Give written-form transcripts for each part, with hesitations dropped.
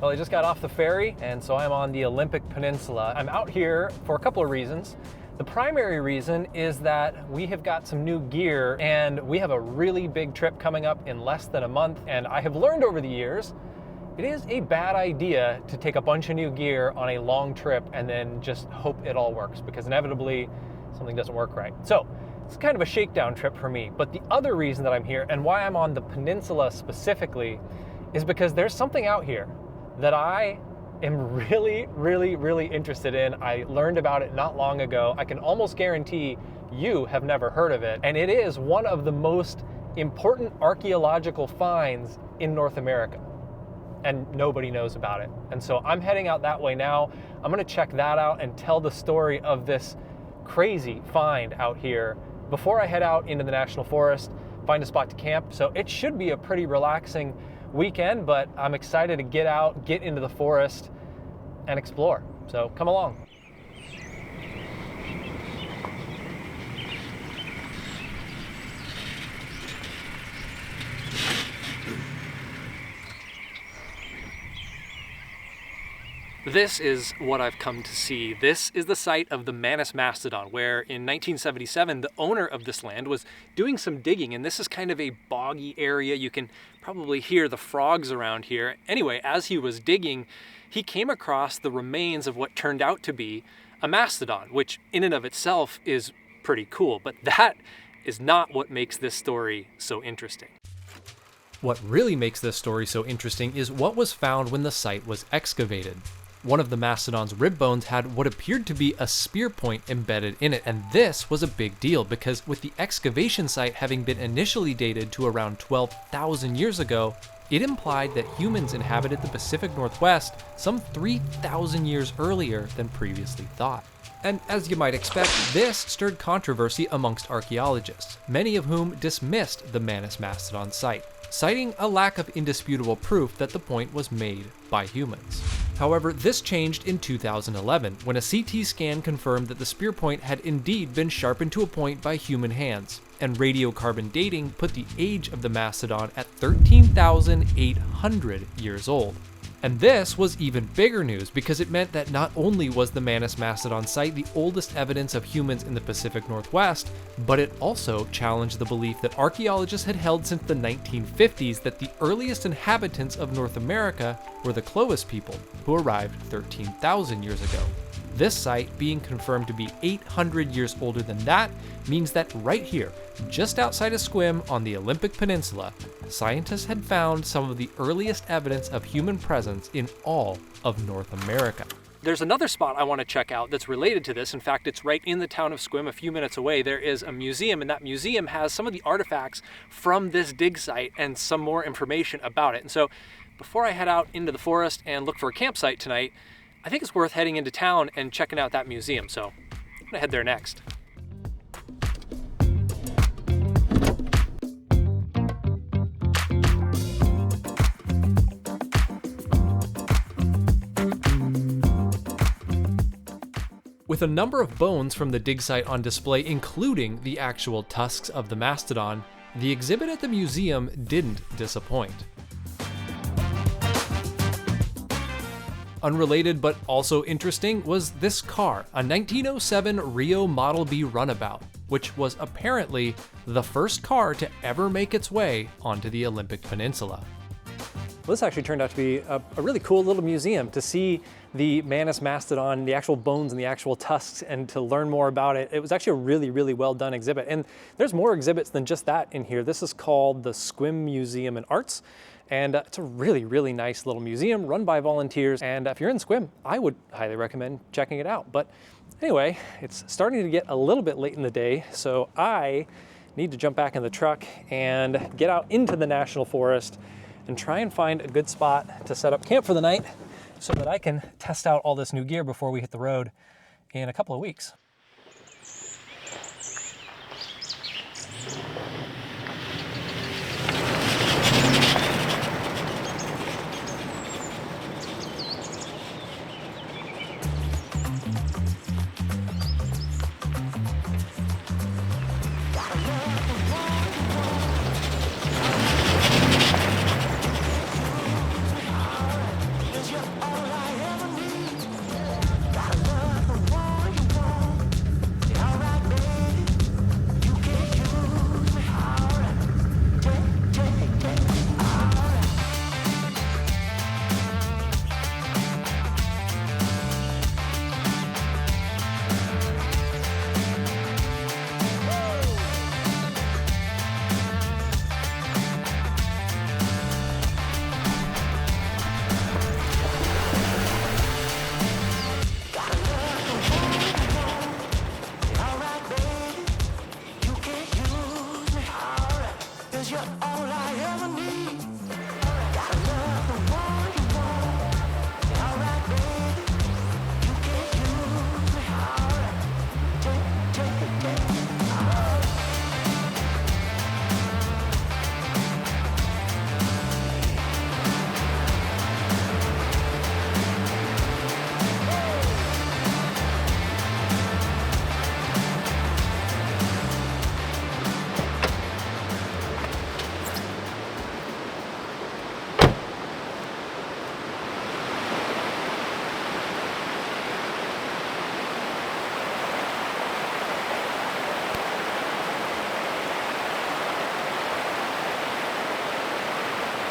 Well, I just got off the ferry, and so I'm on the Olympic Peninsula. I'm out here for a couple of reasons. The primary reason is that we have got some new gear, and we have a really big trip coming up in less than a month, and I have learned over the years it is a bad idea to take a bunch of new gear on a long trip and then just hope it all works, because inevitably something doesn't work right. So it's kind of a shakedown trip for me. But the other reason that I'm here and why I'm on the peninsula specifically is because there's something out here that I am really interested in. I learned about it not long ago. I can almost guarantee you have never heard of it. And it is one of the most important archaeological finds in North America. And nobody knows about it. And so I'm heading out that way now. I'm gonna check that out and tell the story of this crazy find out here before I head out into the National Forest, find a spot to camp. So it should be a pretty relaxing weekend, but I'm excited to get out, get into the forest, and explore. So come along. This is what I've come to see. This is the site of the Manus Mastodon, where in 1977, the owner of this land was doing some digging, and this is kind of a boggy area. You can probably hear the frogs around here. Anyway, as he was digging, he came across the remains of what turned out to be a mastodon, which in and of itself is pretty cool, but that is not what makes this story so interesting. What really makes this story so interesting is what was found when the site was excavated. One of the mastodon's rib bones had what appeared to be a spear point embedded in it, and this was a big deal because with the excavation site having been initially dated to around 12,000 years ago, it implied that humans inhabited the Pacific Northwest some 3,000 years earlier than previously thought. And as you might expect, this stirred controversy amongst archaeologists, many of whom dismissed the Manus Mastodon site, citing a lack of indisputable proof that the point was made by humans. However, this changed in 2011 when a CT scan confirmed that the spear point had indeed been sharpened to a point by human hands, and radiocarbon dating put the age of the mastodon at 13,800 years old. And this was even bigger news because it meant that not only was the Manus Mastodon site the oldest evidence of humans in the Pacific Northwest, but it also challenged the belief that archaeologists had held since the 1950s that the earliest inhabitants of North America were the Clovis people, who arrived 13,000 years ago. This site, being confirmed to be 800 years older than that, means that right here, just outside of Sequim on the Olympic Peninsula, scientists had found some of the earliest evidence of human presence in all of North America. There's another spot I want to check out that's related to this. In fact, it's right in the town of Sequim, a few minutes away. There is a museum, and that museum has some of the artifacts from this dig site and some more information about it. And so before I head out into the forest and look for a campsite tonight, I think it's worth heading into town and checking out that museum. So I'm gonna head there next. With a number of bones from the dig site on display, including the actual tusks of the mastodon, the exhibit at the museum didn't disappoint. Unrelated but also interesting was this car, a 1907 Rio Model B runabout, which was apparently the first car to ever make its way onto the Olympic Peninsula. Well, this actually turned out to be a really cool little museum to see the Manus Mastodon, the actual bones and the actual tusks, and to learn more about it. It was actually a really well done exhibit. And there's more exhibits than just that in here. This is called the Sequim Museum and Arts. And it's a really nice little museum run by volunteers. And if you're in Sequim, I would highly recommend checking it out. But anyway, it's starting to get a little bit late in the day, so I need to jump back in the truck and get out into the National Forest and try and find a good spot to set up camp for the night so that I can test out all this new gear before we hit the road in a couple of weeks. 'cause you're all I ever need. I love the one you want. Alright, baby, you can use me. Alright, take it.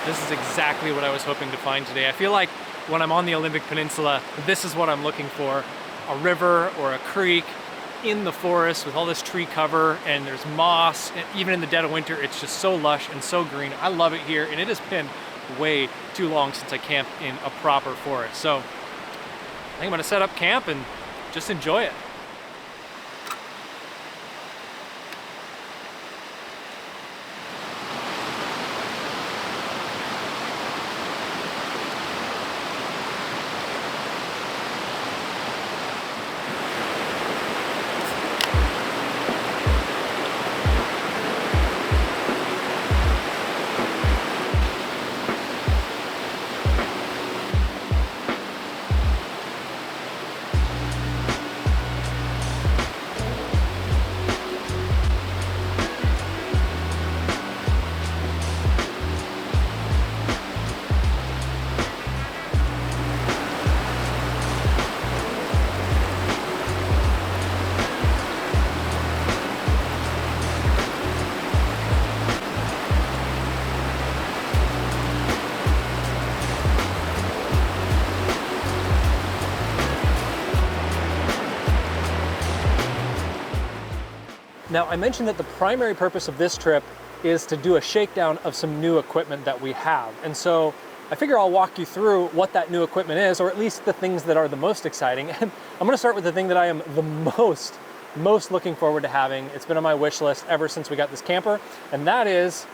This is exactly what I was hoping to find today. I feel like when I'm on the Olympic Peninsula, this is what I'm looking for. A river or a creek in the forest with all this tree cover, and there's moss, and even in the dead of winter, it's just so lush and so green. I love it here, and it has been way too long since I camped in a proper forest. So I think I'm gonna set up camp and just enjoy it. Now, I mentioned that the primary purpose of this trip is to do a shakedown of some new equipment that we have. And so I figure I'll walk you through what that new equipment is, or at least the things that are the most exciting. And I'm gonna start with the thing that I am the most looking forward to having. It's been on my wish list ever since we got this camper, and that is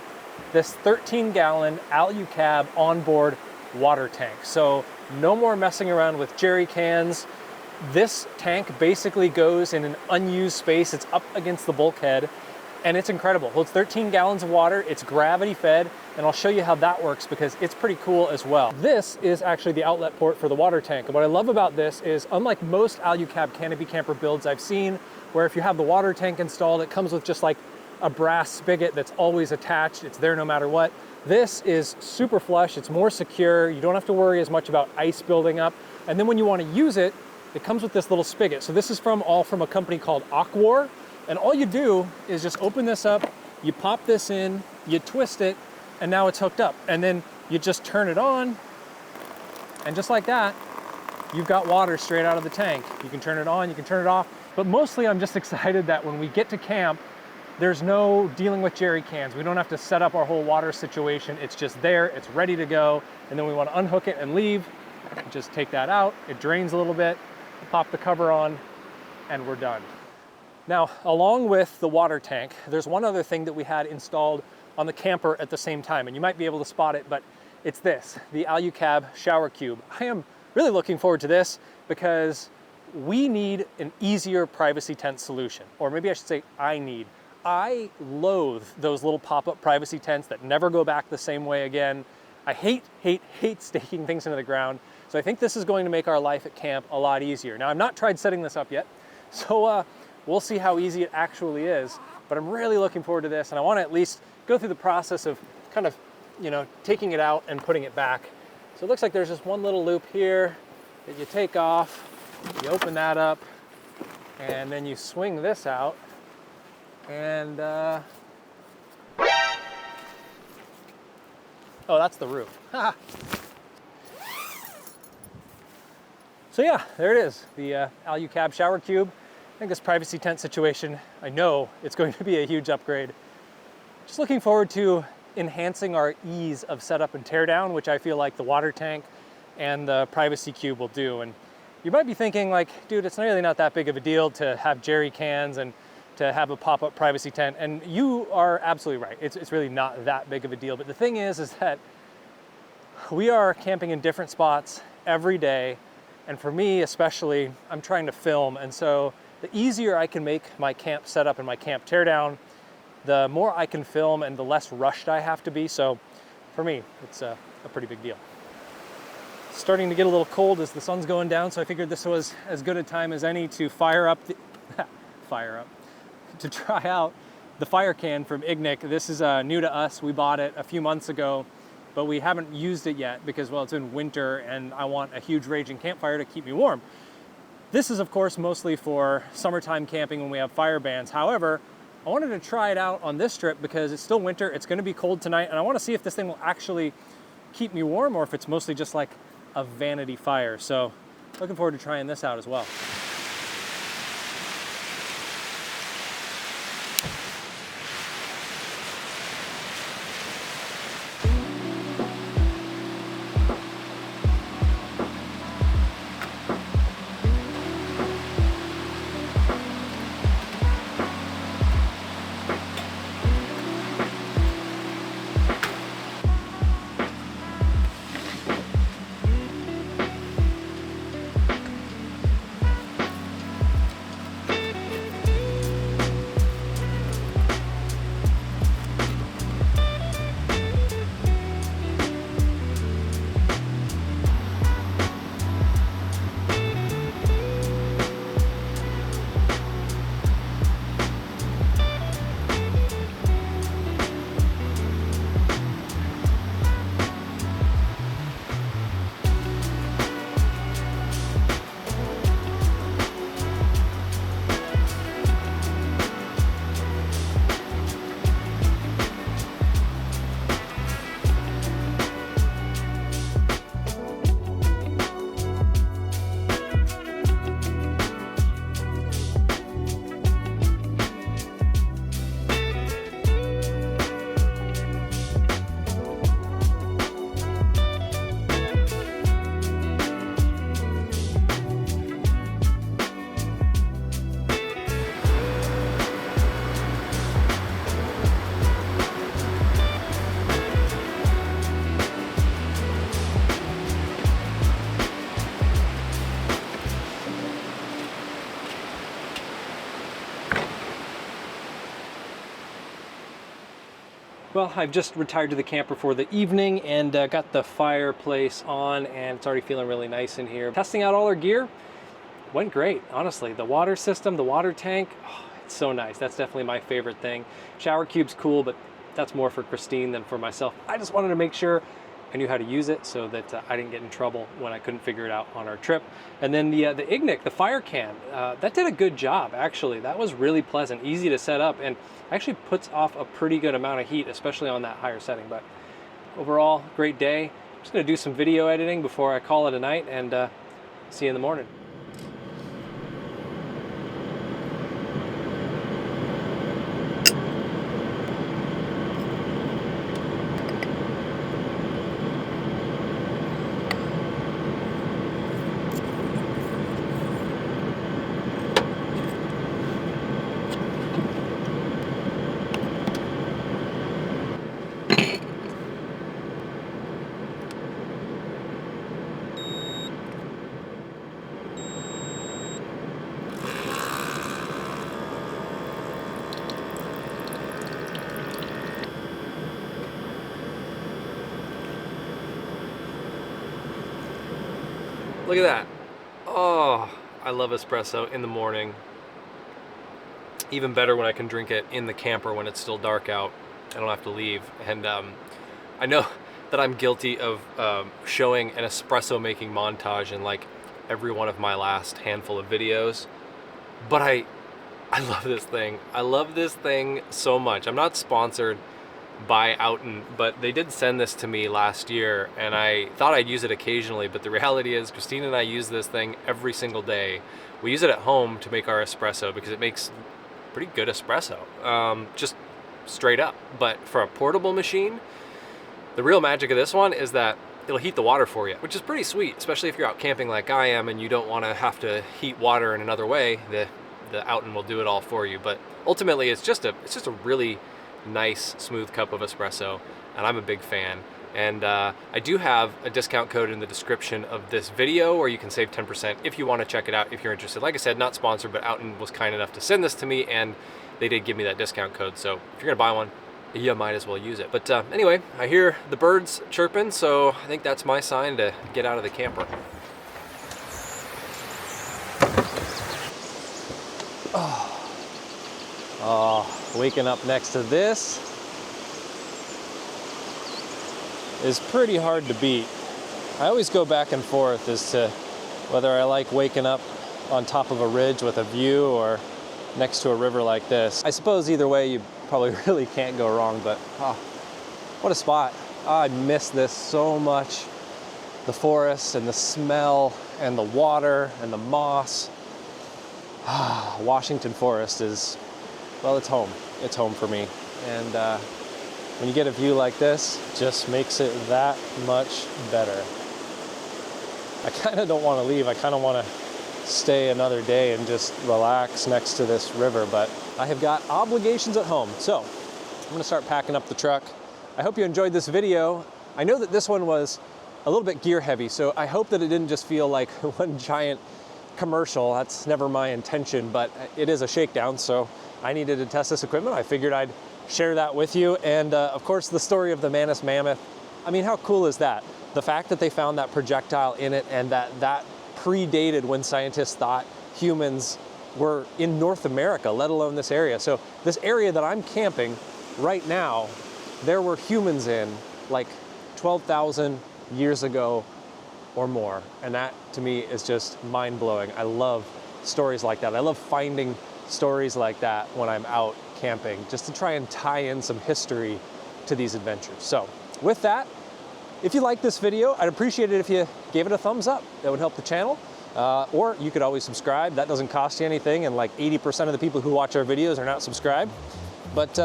this 13-gallon Alu-Cab onboard water tank. So no more messing around with jerry cans. This tank basically goes in an unused space. It's up against the bulkhead, and it's incredible. It holds 13 gallons of water, it's gravity fed, and I'll show you how that works because it's pretty cool as well. This is actually the outlet port for the water tank. And what I love about this is, unlike most Alu-Cab canopy camper builds I've seen, where if you have the water tank installed, it comes with just like a brass spigot that's always attached. It's there no matter what. This is super flush, it's more secure. You don't have to worry as much about ice building up. And then when you want to use it, it comes with this little spigot. So this is from a company called Aquar. And all you do is just open this up, you pop this in, you twist it, and now it's hooked up. And then you just turn it on, and just like that, you've got water straight out of the tank. You can turn it on, you can turn it off. But mostly I'm just excited that when we get to camp, there's no dealing with jerry cans. We don't have to set up our whole water situation. It's just there, it's ready to go. And then we want to unhook it and leave. Just take that out, it drains a little bit, pop the cover on, and we're done. Now, along with the water tank, there's one other thing that we had installed on the camper at the same time, and you might be able to spot it, but it's this, the Alu-Cab shower cube. I am really looking forward to this because we need an easier privacy tent solution, or maybe I should say I loathe those little pop-up privacy tents that never go back the same way again. I hate staking things into the ground. So I think this is going to make our life at camp a lot easier. Now, I've not tried setting this up yet, so we'll see how easy it actually is, but I'm really looking forward to this, and I want to at least go through the process of kind of, taking it out and putting it back. So it looks like there's just one little loop here that you take off, you open that up, and then you swing this out, and oh, that's the roof. So yeah, there it is, the Alu-Cab shower cube. I think this privacy tent situation, I know it's going to be a huge upgrade. Just looking forward to enhancing our ease of setup and teardown, which I feel like the water tank and the privacy cube will do. And you might be thinking like, dude, it's really not that big of a deal to have jerry cans and to have a pop-up privacy tent. And you are absolutely right. It's really not that big of a deal. But the thing is that we are camping in different spots every day. And for me especially, I'm trying to film. And so the easier I can make my camp setup and my camp teardown, the more I can film and the less rushed I have to be. So for me, it's a pretty big deal. It's starting to get a little cold as the sun's going down, so I figured this was as good a time as any to fire up, to try out the fire can from Ignik. This is new to us. We bought it a few months ago, but we haven't used it yet because, well, it's in winter and I want a huge raging campfire to keep me warm. This is, of course, mostly for summertime camping when we have fire bans. However, I wanted to try it out on this trip because it's still winter, it's gonna be cold tonight, and I wanna see if this thing will actually keep me warm or if it's mostly just like a vanity fire. So looking forward to trying this out as well. Well, I've just retired to the camper for the evening and got the fireplace on, and it's already feeling really nice in here. Testing out all our gear went great, honestly. The water system, the water tank, oh, it's so nice. That's definitely my favorite thing. Shower cube's cool, but that's more for Christine than for myself. I just wanted to make sure I knew how to use it so that I didn't get in trouble when I couldn't figure it out on our trip. And then the Ignik, the fire can, that did a good job, actually. That was really pleasant, easy to set up, and actually puts off a pretty good amount of heat, especially on that higher setting. But overall, great day. I'm just gonna do some video editing before I call it a night, and see you in the morning. Look at that. Oh, I love espresso in the morning. Even better when I can drink it in the camper when it's still dark out. I don't have to leave. And I know that I'm guilty of showing an espresso making montage in like every one of my last handful of videos. But I love this thing. I love this thing so much. I'm not sponsored by Outen, but they did send this to me last year and I thought I'd use it occasionally, but the reality is Christine and I use this thing every single day. We use it at home to make our espresso because it makes pretty good espresso, just straight up. But for a portable machine, the real magic of this one is that it'll heat the water for you, which is pretty sweet, especially if you're out camping like I am and you don't want to have to heat water in another way. The the Outen will do it all for you. But ultimately, it's just a really nice, smooth cup of espresso, and I'm a big fan. And I do have a discount code in the description of this video, or you can save 10% if you want to check it out if you're interested. Like I said, not sponsored, but Outen was kind enough to send this to me, and they did give me that discount code. So if you're gonna buy one, you might as well use it. But anyway, I hear the birds chirping, so I think that's my sign to get out of the camper. Waking up next to this is pretty hard to beat. I always go back and forth as to whether I like waking up on top of a ridge with a view or next to a river like this. I suppose either way you probably really can't go wrong, but what a spot. I miss this so much. The forest and the smell and the water and the moss. Washington Forest is, well, it's home. It's home for me. And when you get a view like this, it just makes it that much better. I kind of don't want to leave. I kind of want to stay another day and just relax next to this river, but I have got obligations at home. So I'm going to start packing up the truck. I hope you enjoyed this video. I know that this one was a little bit gear heavy, so I hope that it didn't just feel like one giant commercial. That's never my intention, but it is a shakedown, so I needed to test this equipment. I figured I'd share that with you. And of course, the story of the Manus Mammoth. I mean, how cool is that? The fact that they found that projectile in it, and that predated when scientists thought humans were in North America, let alone this area. So this area that I'm camping right now, there were humans in like 12,000 years ago or more. And that to me is just mind-blowing. I love stories like that. I love finding stories like that when I'm out camping, just to try and tie in some history to these adventures. So with that, if you like this video, I'd appreciate it if you gave it a thumbs up. That would help the channel. Or you could always subscribe. That doesn't cost you anything, and like 80% of the people who watch our videos are not subscribed. But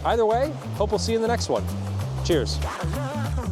either way, hope we'll see you in the next one. Cheers. I love the